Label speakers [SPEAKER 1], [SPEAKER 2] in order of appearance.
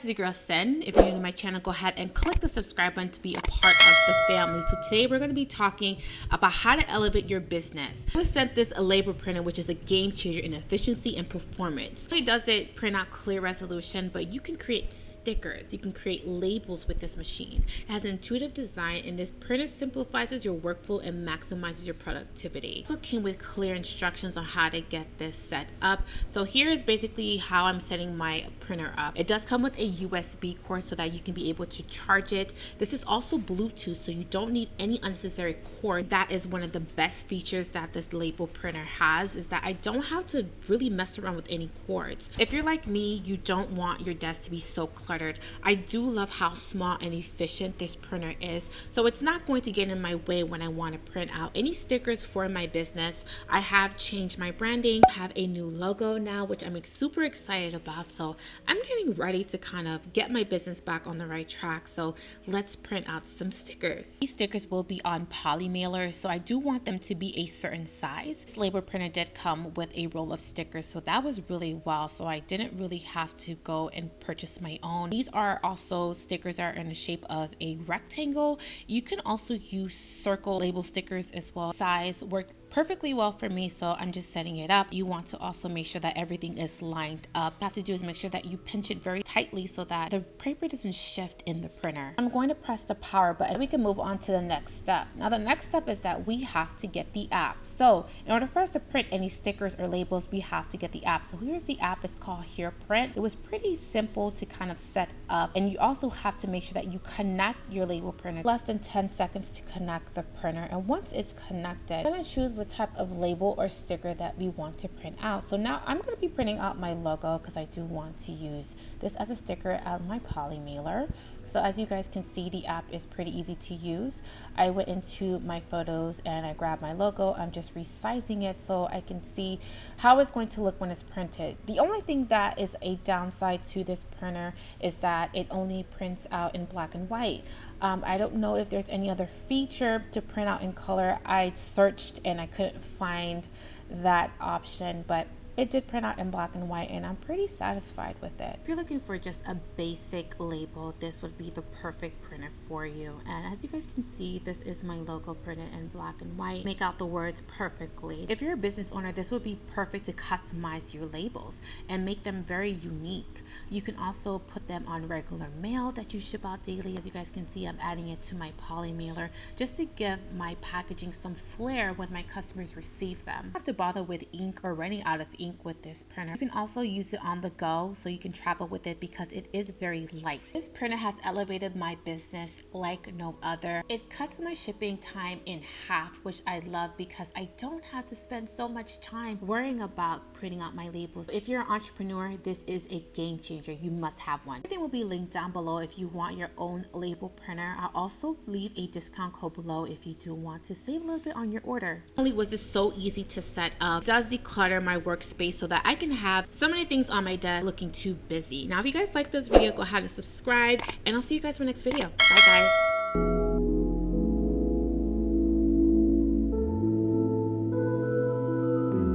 [SPEAKER 1] it's your girl Cyn. If you're new to my channel, go ahead and click the subscribe button to be a part of the family. So today we're going to be talking about how to elevate your business. I was sent this label printer, which is a game changer in efficiency and performance. It does print out clear resolution, but you can create stickers. You can create labels with this machine. It has an intuitive design, and this printer simplifies your workflow and maximizes your productivity. It also came with clear instructions on how to get this set up. So here is basically how I'm setting my printer up. It does come with a USB cord so that you can be able to charge it. This is also Bluetooth, so you don't need any unnecessary cord. That is one of the best features that this label printer has, is that I don't have to really mess around with any cords. If you're like me, you don't want your desk to be so cluttered. I do love how small and efficient this printer is, so it's not going to get in my way when I want to print out any stickers for my business. I have changed my branding, have a new logo now, which I'm super excited about. So I'm getting ready to kind of get my business back on the right track. So let's print out some stickers. These stickers will be on poly mailers, so I do want them to be a certain size. This label printer did come with a roll of stickers, so that was really well. So I didn't really have to go and purchase my own. These are also stickers that are in the shape of a rectangle. You can also use circle label stickers as well. Size worked perfectly well for me, so I'm just setting it up. You want to also make sure that everything is lined up. What you have to do is make sure that you pinch it very tightly so that the paper doesn't shift in the printer. I'm going to press the power button. We can move on to the next step. Now the next step is that we have to get the app. So in order for us to print any stickers or labels, we have to get the app. So here's the app. It's called Here Print. It was pretty simple to kind of set up, and you also have to make sure that you connect your label printer. Less than 10 seconds to connect the printer, and once it's connected, I'm going to choose what type of label or sticker that we want to print out. So now I'm going to be printing out my logo because I do want to use this as a sticker on my poly mailer. So as you guys can see, the app is pretty easy to use. I went into my photos and I grabbed my logo. I'm just resizing it so I can see how it's going to look when it's printed. The only thing that is a downside to this printer is that it only prints out in black and white. I don't know if there's any other feature to print out in color. I searched and I couldn't find that option, but it did print out in black and white, and I'm pretty satisfied with it. If you're looking for just a basic label, this would be the perfect printer for you. And as you guys can see, this is my logo printed in black and white. Make out the words perfectly. If you're a business owner, this would be perfect to customize your labels and make them very unique. You can also put them on regular mail that you ship out daily. As you guys can see, I'm adding it to my poly mailer just to give my packaging some flair when my customers receive them. You don't have to bother with ink or running out of ink with this printer. You can also use it on the go, so you can travel with it because it is very light. This printer has elevated my business like no other. It cuts my shipping time in half, which I love because I don't have to spend so much time worrying about printing out my labels. If you're an entrepreneur, this is a game changer. You must have one. Everything will be linked down below if you want your own label printer. I'll also leave a discount code below if you do want to save a little bit on your order. Not only was this so easy to set up, it does declutter my workspace so that I can have so many things on my desk looking too busy. Now if you guys like this video, go ahead and subscribe, and I'll see you guys for the next video. Bye guys.